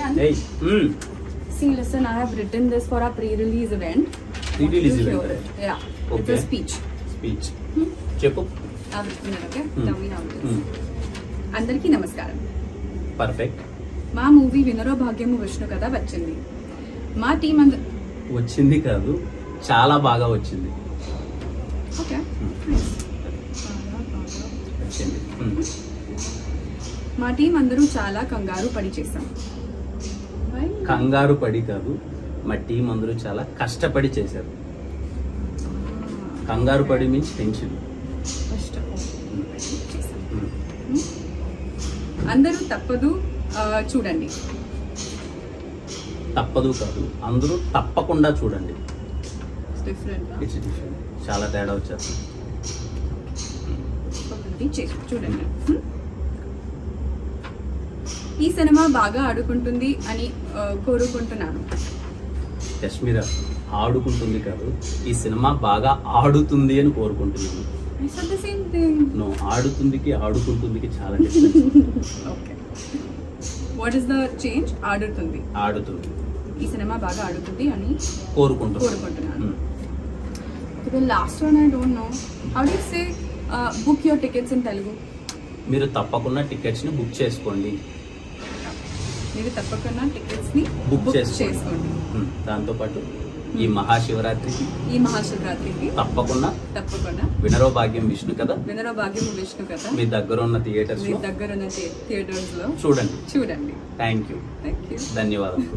Karan. Hey. See, listen, I have written this for our pre-release event. Pre-release You event, hear right? it. Yeah. It's Okay. a speech. Speech. చెప్పు. I've written it, okay? Hmm. Tell me how it is. అందరికీ నమస్కారం. Perfect. మా movie వినరో భాగ్యము విష్ణు కథ వచ్చింది. మా team వచ్చింది కాదు, చాలా బాగా వచ్చింది. ఓకే. వచ్చింది. మా టీం అందరూ చాలా కంగారు పడి చేశాం. కంగారు పడి కాదు, మా టీం అందరూ చాలా కష్టపడి చేశారు. కంగారు పడి మీన్స్ టెన్షన్. అందరూ తప్పదు చూడండి. తప్పదు కాదు, అందరూ తప్పకుండా చూడండి. డిఫరెంట్. It's different. చాలా తేడా వచ్చేస్తుంది. చూడండి. ఈ సినిమా బాగా ఆడుకుంటుంది అని కోరుకుంటున్నాను. కశ్మీరా ఆడుకుంటుంది కాదు, ఈ సినిమా బాగా ఆడుతుంది అని కోరుకుంటున్నాను. నో, ఆడుతుందికి ఆడుకుంటుందికి చాలా difference. Okay. What is the change? ఆడుతుంది. ఆడుతుంది. ఈ సినిమా బాగా ఆడుతుంది అని కోరుకుంటున్నాను. Last one I don't know. How do you say book your tickets in Telugu? మీరు తప్పకుండా టికెట్స్ ని బుక్ చేసుకోండి. మీరు తప్పకుండా టికెట్స్ ని బుక్ చేసుకోండి. దాంతో పాటు ఈ మహాశివరాత్రికి తప్పకుండా వినరో భాగ్యం విష్ణు కథ మీ దగ్గర ఉన్న థియేటర్స్ లో చూడండి. Thank you. ధన్యవాదాలు.